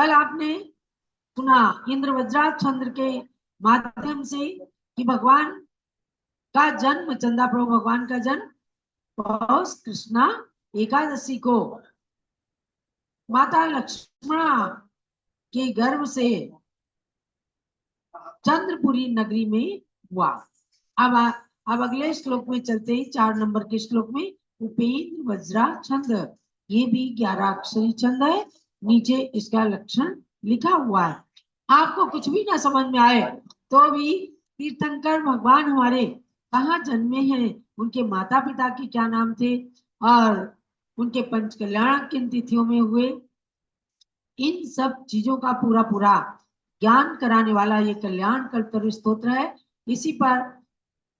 कल आपने सुना इंद्र वज्राचंद्र के माध्यम से कि भगवान का जन्म, चंदा प्रभु भगवान का जन्म पौष कृष्णा एकादशी को माता लक्ष्मणा के गर्भ से चंद्रपुरी नगरी में हुआ। अब अगले श्लोक में चलते ही 4 नंबर के श्लोक में उपेंद्र वज्रा छंद, ये भी 11 अक्षरी छंद है। नीचे इसका लक्षण लिखा हुआ है। आपको कुछ भी ना समझ में आए तो भी तीर्थंकर भगवान हमारे कहाँ जन्मे हैं, उनके माता पिता के क्या नाम थे और उनके पंच कल्याण किन तिथियों में हुए, इन सब चीजों का पूरा पूरा ज्ञान कराने वाला ये कल्याण कल्पतरु स्तोत्र है। इसी पर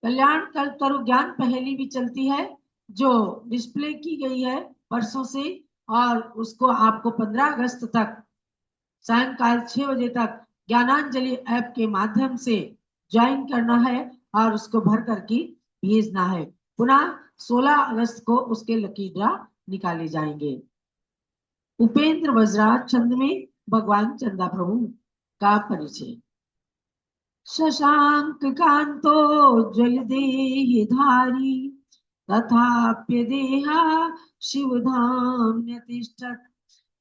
कल्याण कल्पतरु ज्ञान पहेली भी चलती है जो डिस्प्ले की गई है परसों से, और उसको आपको 15 अगस्त तक सायंकाल 6 बजे तक ज्ञानांजलि ऐप के माध्यम से ज्वाइन करना है और उसको भर करके भेजना है। पुनः 16 अगस्त को उसके लकी ड्रा निकाले जाएंगे। उपेंद्र वज्राज छंद में भगवान चंदा प्रभु का परिचय। शशांक कांतो ज्वलदेहि धारी तथाप्य देहा शिवधाम न्यतिष्ठत्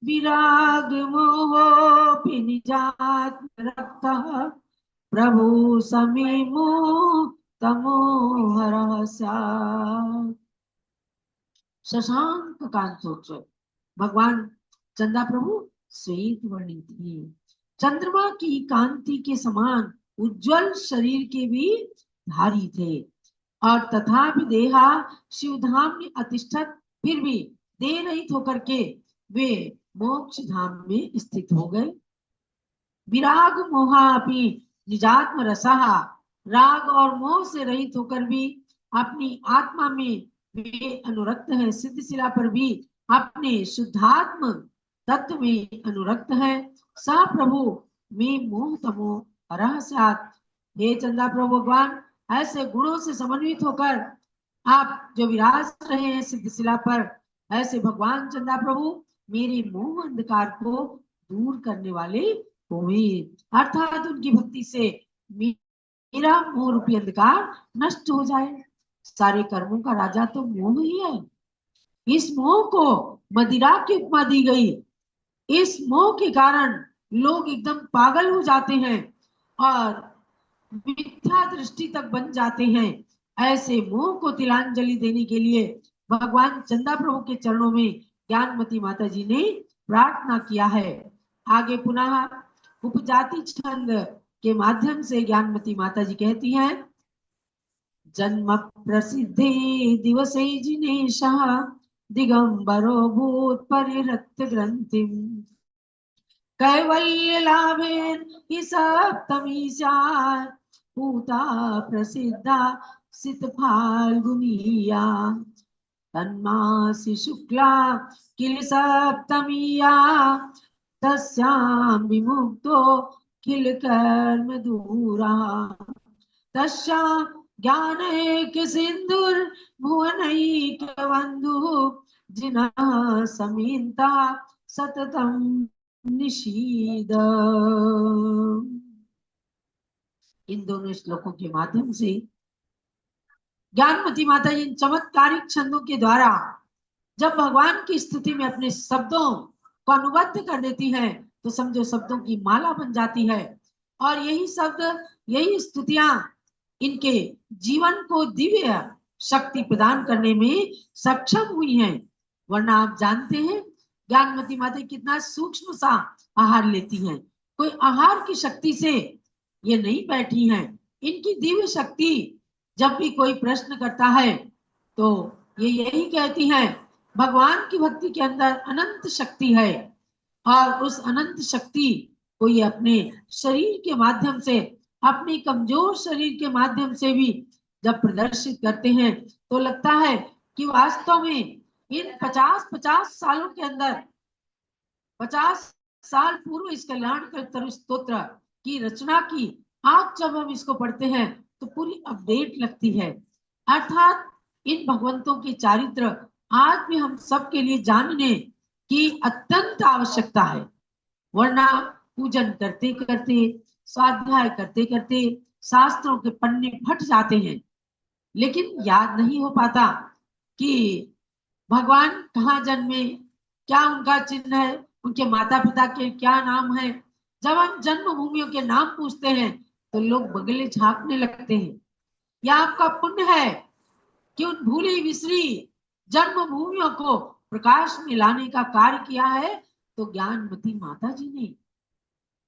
विराग मोहोऽपि निजात्म रक्तः प्रभु समीमो तमोहरः स्यात्। शशांक कांतोज्वल, भगवान चंदा प्रभु श्वेत वर्णी थे, चंद्रमा की कांति के समान उज्जवल शरीर के भी धारी थे, और तथा भी देहा शिवधाम में अतिष्ठत, फिर भी देह रहित होकर के वे मोक्ष धाम में स्थित हो गए। विराग मोहापि निजात्म रसहा, राग और मोह से रहित होकर भी अपनी आत्मा में वे अनुरक्त है। सिद्धशिला पर भी अपने शुद्धात्म तत्व में अनुरक्त है। सा प्रभु में मोह तमो हरः स्यात्। हे चंदा प्रभु भगवान, ऐसे गुणों से समन्वित होकर आप जो विराज रहे हैं सिद्धशिला पर, ऐसे भगवान चंदा प्रभु मेरे मोह अंधकार को दूर करने वाले हुए, अर्थात उनकी भक्ति से मेरा मोह रूपी अंधकार नष्ट हो जाए। सारे कर्मों का राजा तो मोह ही है। इस मोह को मदिरा की उपमा दी गई। इस मोह के कारण लोग एकदम पागल हो जाते हैं और मिथ्या दृष्टि तक बन जाते हैं। ऐसे मोह को तिलांजलि देने के लिए भगवान चंदा प्रभु के चरणों में ज्ञानमती माता जी ने प्रार्थना किया है। आगे पुनः उपजाति छंद के माध्यम से ज्ञानमती माता जी कहती हैं, जन्म प्रसिद्धे दिवसे जिनेशः दिगंबरो भूत परिहृत्य ग्रंथिम कैवल्य लाभेन हि सप्तमी स्यात् पूता प्रसिद्धा सित फाल्गुनीया तन्मासी शुक्ला किल सप्तमीया तस्यां विमुक्तो किल कर्म दूरा तस्यां ज्ञानैक सिंधुर भुवनैक बंधु जिनः समीनता सततम निशीद। इन दोनों श्लोकों के माध्यम से ज्ञानमती माता जी इन चमत्कारिक छंदों के द्वारा जब भगवान की स्तुति में अपने शब्दों को अनुबद्ध कर देती हैं तो समझो शब्दों की माला बन जाती है, और यही शब्द, यही स्तुतियां इनके जीवन को दिव्य शक्ति प्रदान करने में सक्षम हुई हैं। वरना आप जानते हैं ज्ञानमती माता कितना सूक्ष्म सा आहार लेती हैं, कोई आहार की शक्ति से ये नहीं बैठी हैं। इनकी दिव्य शक्ति जब भी कोई प्रश्न करता है तो ये यही कहती हैं, भगवान की भक्ति के अंदर अनंत शक्ति है, और उस अनंत शक्ति को ये अपने शरीर के माध्यम से, अपने कमजोर शरीर के माध्यम से भी जब प्रदर्शित करते हैं तो लगता है कि वास्तव में इन 50 सालों के अंदर 50 साल पूर्व इस कल्याण कल्पतरु स्तोत्र की रचना की। आज जब हम इसको पढ़ते हैं तो पूरी अपडेट लगती है। अर्थात इन भगवंतों के चारित्र आज भी हम सबके लिए जानने की अत्यंत आवश्यकता है। वरना पूजन करते करते, स्वाध्याय करते करते शास्त्रों के पन्ने फट जाते हैं, लेकिन याद नहीं हो पाता कि भगवान कहाँ जन्मे, क्या उनका चिन्ह है, उनके माता पिता के क्या नाम है। जब हम जन्मभूमियों के नाम पूछते हैं तो लोग बगले झांकने लगते हैं। यह आपका पुण्य है कि उन भूली बिसरी जन्मभूमियों को प्रकाश में लाने का कार्य किया है। तो ज्ञानमती माता जी ने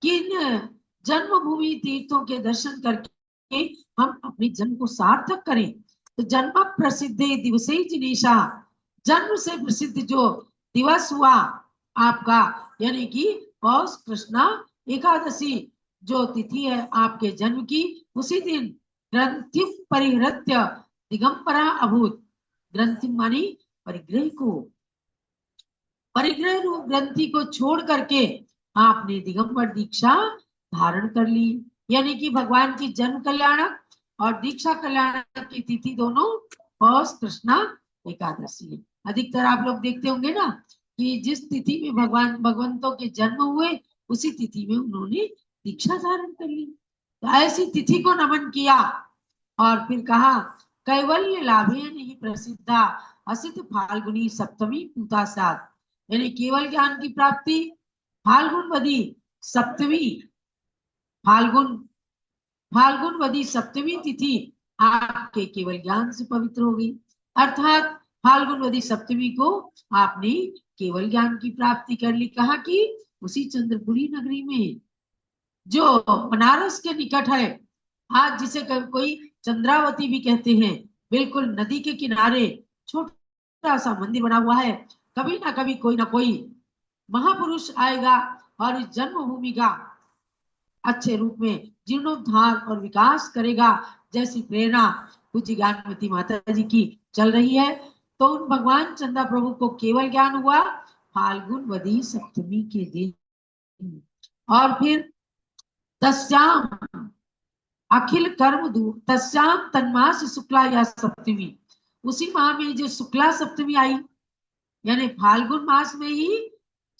किन जन्मभूमि तीर्थों के दर्शन करके हम अपने जन्म को सार्थक करें। तो जन्म प्रसिद्धे दिवसे जिनेशा, जन्म से प्रसिद्ध जो दिवस हुआ आपका, यानी कि पौष कृष्णा एकादशी जो तिथि है आपके जन्म की, उसी दिन ग्रंथि परिहृत्य दिगंबरा अभूत। ग्रंथि मानी परिग्रह को, परिग्रह रूप ग्रंथि को छोड़ करके आपने दिगंबर दीक्षा धारण कर ली। यानी कि भगवान की जन्म कल्याणक और दीक्षा कल्याणक की तिथि दोनों पौष कृष्णा एकादशी है। अधिकतर आप लोग देखते होंगे ना कि जिस तिथि में भगवान भगवंतों के जन्म हुए उसी तिथि में उन्होंने दीक्षा धारण कर ली। तो ऐसी तिथि को नमन किया और फिर कहा कैवल्य लाभे नहीं प्रसिद्धा असित फाल्गुनी सप्तमी पूता सात, यानी केवल ज्ञान की प्राप्ति फाल्गुन वदी सप्तमी, फाल्गुन फाल्गुन वदी सप्तमी तिथि आपके केवल ज्ञान से पवित्र हो गई। अर्थात फाल्गुन वदी सप्तमी को आपने केवल ज्ञान की प्राप्ति कर ली। कहा कि उसी चंद्रपुरी नगरी में जो बनारस के निकट है, आज जिसे कोई चंद्रावती भी कहते हैं, बिल्कुल नदी के किनारे छोटा सा मंदिर बना हुआ है। कभी ना कभी कोई ना कोई महापुरुष आएगा और इस जन्मभूमि का अच्छे रूप में जीर्णोद्धार और विकास करेगा, जैसी प्रेरणा पूज्य ज्ञानमती माता जी की चल रही है। तो उन भगवान चंदा प्रभु को केवल ज्ञान हुआ फाल्गुन वदी सप्तमी के दिन। और फिर तस्याम अखिल कर्म दूर तस्याम तन्मास शुक्ला या सप्तमी, उसी माह में जो शुक्ला सप्तमी आई, यानी फाल्गुन मास में ही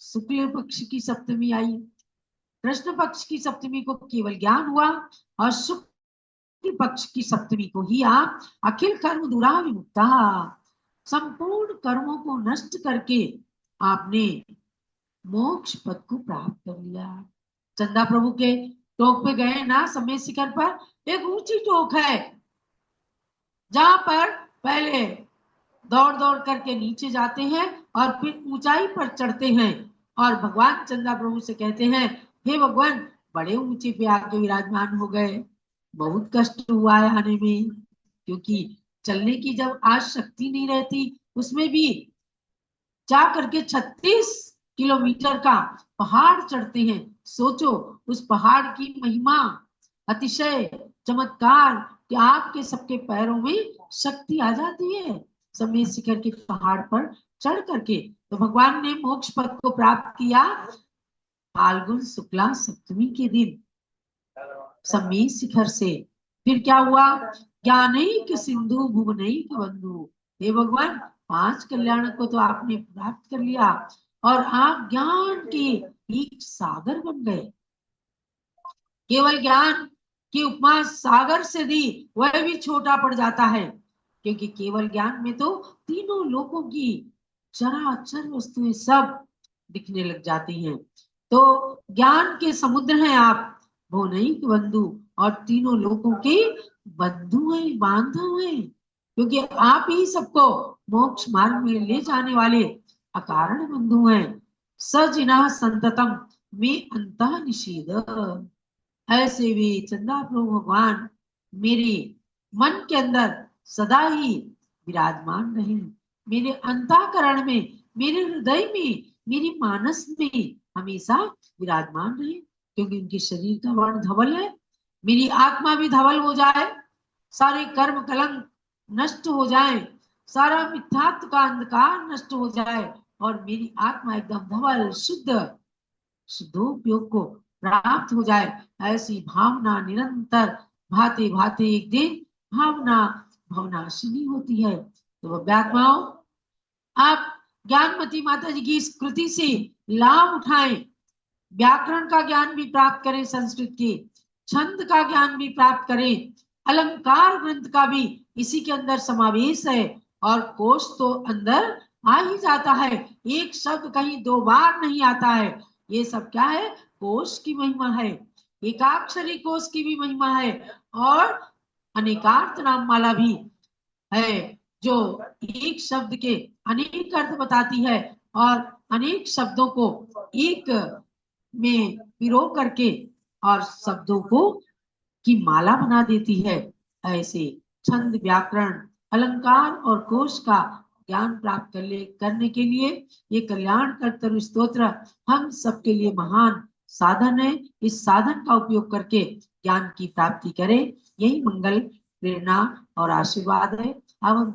शुक्ल पक्ष की सप्तमी आई। कृष्ण पक्ष की सप्तमी को केवल ज्ञान हुआ और शुक्ल पक्ष की सप्तमी को ही आप अखिल कर्म दूरा विमुक्ता, संपूर्ण कर्मों को नष्ट करके आपने मोक्ष पद को प्राप्त कर लिया। चंदा प्रभु के टोक पे गए ना समय शिखर पर, एक ऊंची टोक है जहां पर पहले दौड़ दौड़ करके नीचे जाते हैं और फिर ऊंचाई पर चढ़ते हैं और भगवान चंदा प्रभु से कहते हैं हे भगवान बड़े ऊंचे पे आके विराजमान हो गए, बहुत कष्ट हुआ है आने में, क्योंकि चलने की जब आज शक्ति नहीं रहती, उसमें भी जा करके 36 किलोमीटर का पहाड़ चढ़ते हैं। सोचो उस पहाड़ की महिमा, अतिशय चमत्कार कि आपके सबके पैरों में शक्ति आ जाती है समय शिखर के पहाड़ पर चढ़ करके। तो भगवान ने मोक्ष पद को प्राप्त किया फाल्गुन शुक्ला सप्तमी के दिन समय शिखर से। फिर क्या हुआ, ज्ञानैक सिंधु भुवनैक बंधु, हे भगवान 5 कल्याण को तो आपने प्राप्त कर लिया और आप ज्ञान के एक सागर बन गए। केवल ज्ञान की उपमा सागर से दी वह भी छोटा पड़ जाता है, क्योंकि केवल ज्ञान में तो तीनों लोकों की चराचर वस्तुएं सब दिखने लग जाती हैं। तो ज्ञान के समुद्र हैं आप, भुवनैक बंधु, और तीनों लोकों के बंधु हैं, बांधव हैं, क्योंकि आप ही सबको मोक्ष मार्ग में ले जाने वाले अकारण बंधु हैं। सजिना संततम में अंतः निषेध, ऐसे भी चंदा प्रभु भगवान मेरे मन के अंदर सदा ही विराजमान रहे, मेरे अंतःकरण में, मेरे हृदय में, मेरी मानस में हमेशा विराजमान रहे, क्योंकि उनके शरीर का वर्ण धवल है। मेरी आत्मा भी धवल हो जाए, सारे कर्म कलंक नष्ट हो जाए, सारा मिथ्यात्व का अंधकार नष्ट हो जाए और मेरी आत्मा एकदम धवल शुद्ध शुद्धोपयोग को प्राप्त हो जाए, ऐसी भावना निरंतर भाते भाते एक दिन भावना भवनाशिनी होती है। तो व्यात्माओं, आप ज्ञानमती माता जी की इस कृति से लाभ उठाएं, व्याकरण का ज्ञान भी प्राप्त करें, संस्कृत के छंद का ज्ञान भी प्राप्त करें, अलंकार ग्रंथ का भी इसी के अंदर समावेश है। और कोश तो अंदर आ ही जाता है, एक शब्द कहीं दो बार नहीं आता है। ये सब क्या है? कोश की महिमा है, एकाक्षरी कोश की भी महिमा है, और अनेकार्थ नाम माला भी है, जो एक शब्द के अनेक अर्थ बताती है और अनेक शब्दों को एक में पिरो करके और शब्दों को की माला बना देती है। ऐसे छंद, व्याकरण, अलंकार और कोश का ज्ञान प्राप्त करने के लिए ये कल्याण कर्तव्य स्तोत्र हम सबके लिए महान साधन है। इस साधन का उपयोग करके ज्ञान की प्राप्ति करें, यही मंगल, प्रेरणा और आशीर्वाद है। अब हम